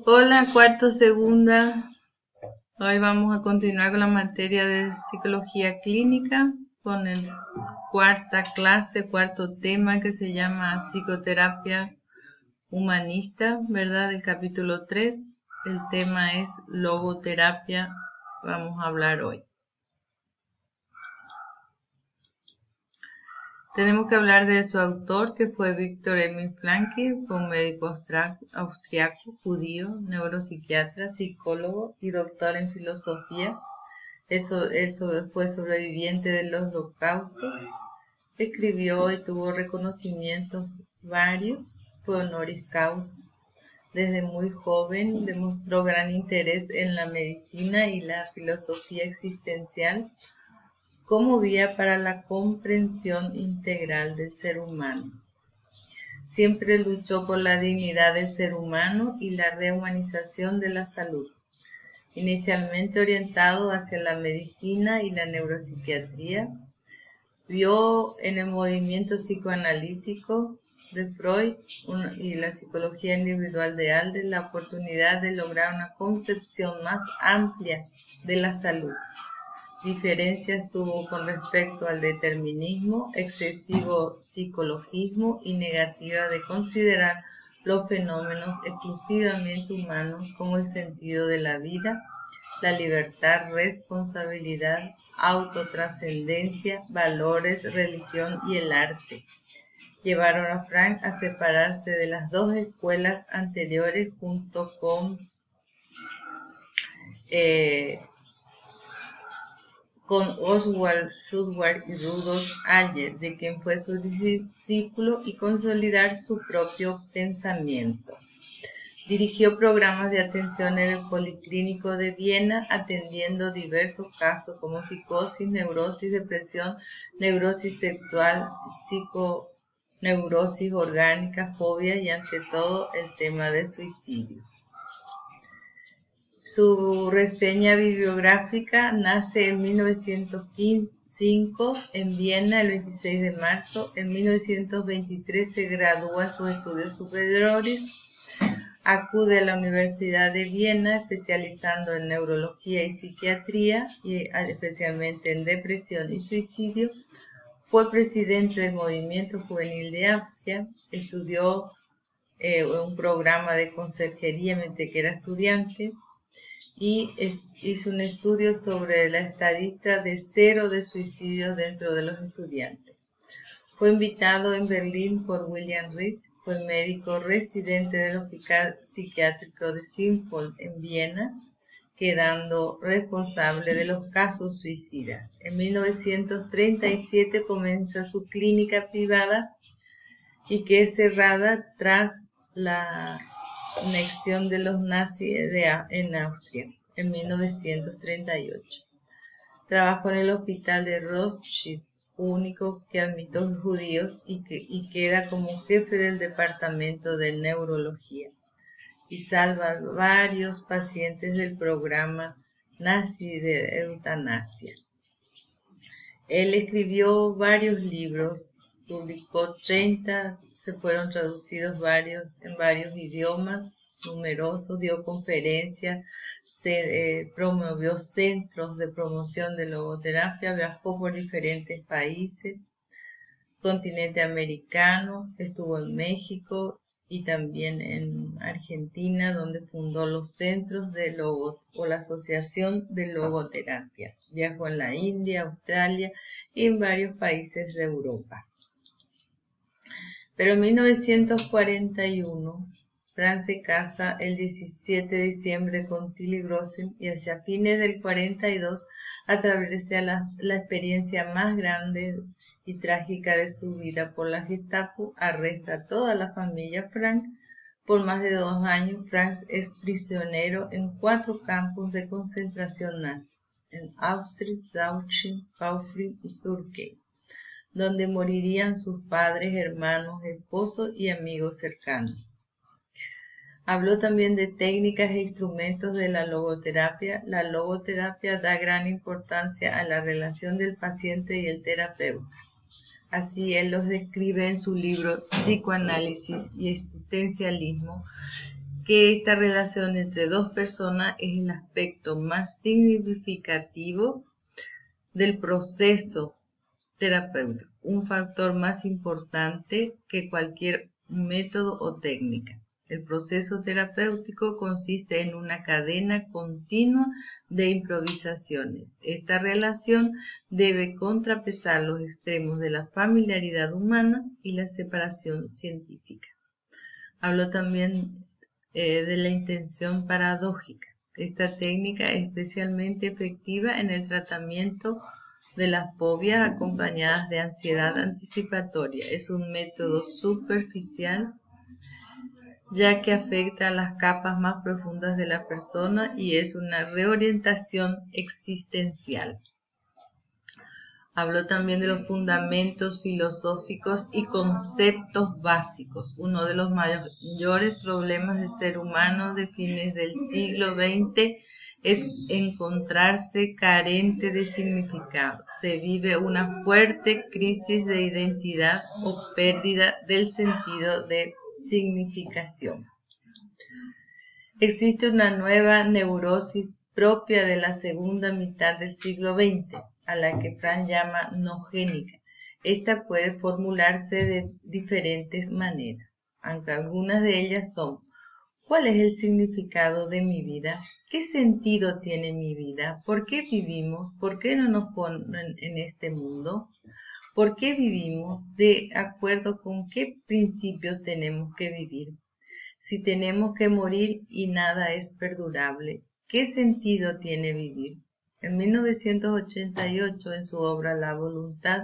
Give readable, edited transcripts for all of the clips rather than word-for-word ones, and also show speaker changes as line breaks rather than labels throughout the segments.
Hola, cuarto segunda. Hoy vamos a continuar con la materia de psicología clínica con el cuarta clase, cuarto tema que se llama psicoterapia humanista, ¿verdad? Del capítulo 3. El tema es logoterapia. Vamos a hablar hoy. Tenemos que hablar de su autor, que fue Viktor Emil Frankl, fue un médico austriaco, judío, neuropsiquiatra, psicólogo y doctor en filosofía. Él fue sobreviviente del Holocausto. Escribió y tuvo reconocimientos varios, fue honoris causa. Desde muy joven demostró gran interés en la medicina y la filosofía existencial como vía para la comprensión integral del ser humano. Siempre luchó por la dignidad del ser humano y la rehumanización de la salud, inicialmente orientado hacia la medicina y la neuropsiquiatría. Vio en el movimiento psicoanalítico de Freud y la psicología individual de Adler la oportunidad de lograr una concepción más amplia de la salud. Diferencias tuvo con respecto al determinismo, excesivo psicologismo y negativa de considerar los fenómenos exclusivamente humanos como el sentido de la vida, la libertad, responsabilidad, autotrascendencia, valores, religión y el arte. Llevaron a Frank a separarse de las dos escuelas anteriores junto con Oswald Schwartz y Rudolf Allers, de quien fue su discípulo, y consolidar su propio pensamiento. Dirigió programas de atención en el Policlínico de Viena, atendiendo diversos casos como psicosis, neurosis, depresión, neurosis sexual, psiconeurosis orgánica, fobia y ante todo el tema del suicidio. Su reseña bibliográfica nace en 1905 en Viena el 26 de marzo. En 1923 se gradúa en sus estudios superiores. Acude a la Universidad de Viena especializando en neurología y psiquiatría, y especialmente en depresión y suicidio. Fue presidente del Movimiento Juvenil de Austria. Estudió un programa de conserjería mientras que era estudiante. Y hizo un estudio sobre la estadística de cero de suicidios dentro de los estudiantes. Fue invitado en Berlín por William Reich, fue médico residente del Hospital Psiquiátrico de Sinfold en Viena, quedando responsable de los casos suicidas. En 1937 comienza su clínica privada y que es cerrada tras la anexión de los nazis en Austria en 1938. Trabajó en el hospital de Rothschild, único que admitió judíos, y queda como jefe del departamento de neurología, y salva varios pacientes del programa nazi de eutanasia. Él escribió varios libros, publicó 30, se fueron traducidos varios en varios idiomas numerosos, dio conferencias, promovió centros de promoción de logoterapia, viajó por diferentes países, continente americano, estuvo en México y también en Argentina, donde fundó los centros de la Asociación de Logoterapia. Viajó en la India, Australia y en varios países de Europa. Pero en 1941, Frank se casa el 17 de diciembre con Tilly Grossen y hacia fines del 42 atraviesa la experiencia más grande y trágica de su vida por la Gestapo, arresta a toda la familia Frank. Por más de 2 años, Frank es prisionero en 4 campos de concentración nazi, en Auschwitz, Dachau, Kaufering y Turkey, donde morirían sus padres, hermanos, esposos y amigos cercanos. Habló también de técnicas e instrumentos de la logoterapia. La logoterapia da gran importancia a la relación del paciente y el terapeuta. Así él los describe en su libro Psicoanálisis y Existencialismo, que esta relación entre dos personas es el aspecto más significativo del proceso terapéutico, un factor más importante que cualquier método o técnica. El proceso terapéutico consiste en una cadena continua de improvisaciones. Esta relación debe contrapesar los extremos de la familiaridad humana y la separación científica. Habló también de la intención paradójica. Esta técnica es especialmente efectiva en el tratamiento de las fobias acompañadas de ansiedad anticipatoria. Es un método superficial ya que afecta a las capas más profundas de la persona y es una reorientación existencial. Habló también de los fundamentos filosóficos y conceptos básicos. Uno de los mayores problemas del ser humano de fines del siglo XX es encontrarse carente de significado. Se vive una fuerte crisis de identidad o pérdida del sentido de significación. Existe una nueva neurosis propia de la segunda mitad del siglo XX, a la que Frank llama nogénica. Esta puede formularse de diferentes maneras, aunque algunas de ellas son: ¿cuál es el significado de mi vida? ¿Qué sentido tiene mi vida? ¿Por qué vivimos? ¿Por qué no nos ponen en este mundo? ¿Por qué vivimos? ¿De acuerdo con qué principios tenemos que vivir? Si tenemos que morir y nada es perdurable, ¿qué sentido tiene vivir? En 1988, en su obra La voluntad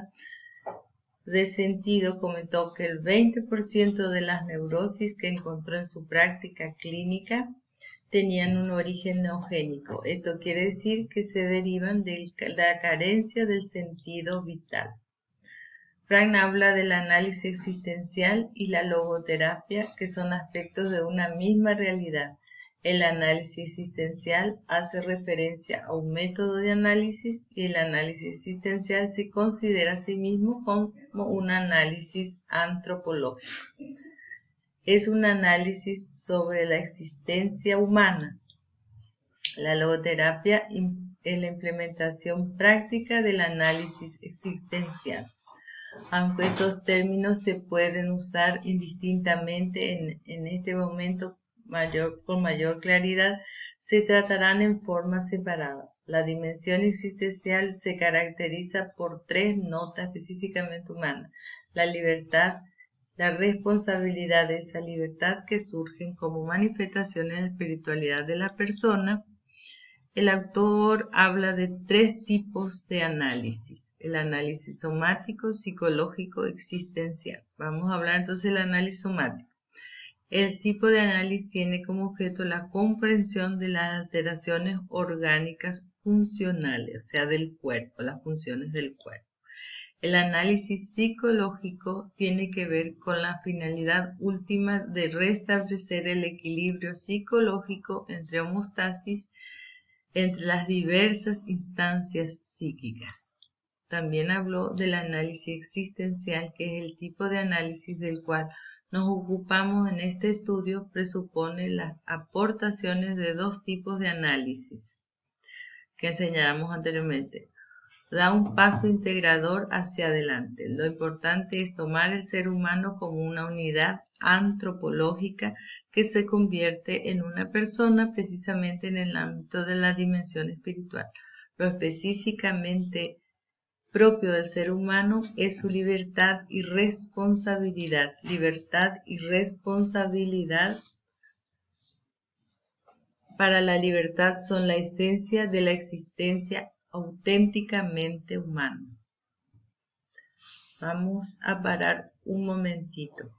de sentido, comentó que el 20% de las neurosis que encontró en su práctica clínica tenían un origen neogénico. Esto quiere decir que se derivan de la carencia del sentido vital. Frank habla del análisis existencial y la logoterapia, que son aspectos de una misma realidad. El análisis existencial hace referencia a un método de análisis y el análisis existencial se considera a sí mismo como un análisis antropológico. Es un análisis sobre la existencia humana. La logoterapia es la implementación práctica del análisis existencial. Aunque estos términos se pueden usar indistintamente en este momento con mayor claridad, se tratarán en forma separada. La dimensión existencial se caracteriza por tres notas específicamente humanas: la libertad, la responsabilidad de esa libertad que surgen como manifestaciones de la espiritualidad de la persona. El autor habla de tres tipos de análisis: el análisis somático, psicológico, existencial. Vamos a hablar entonces del análisis somático. El tipo de análisis tiene como objeto la comprensión de las alteraciones orgánicas funcionales, o sea, del cuerpo, las funciones del cuerpo. El análisis psicológico tiene que ver con la finalidad última de restablecer el equilibrio psicológico entre homeostasis entre las diversas instancias psíquicas. También habló del análisis existencial, que es el tipo de análisis del cual nos ocupamos en este estudio. Presupone las aportaciones de dos tipos de análisis que enseñáramos anteriormente. Da un paso integrador hacia adelante. Lo importante es tomar el ser humano como una unidad antropológica que se convierte en una persona precisamente en el ámbito de la dimensión espiritual. Lo específicamente propio del ser humano es su libertad y responsabilidad. Libertad y responsabilidad para la libertad son la esencia de la existencia auténticamente humana. Vamos a parar un momentito.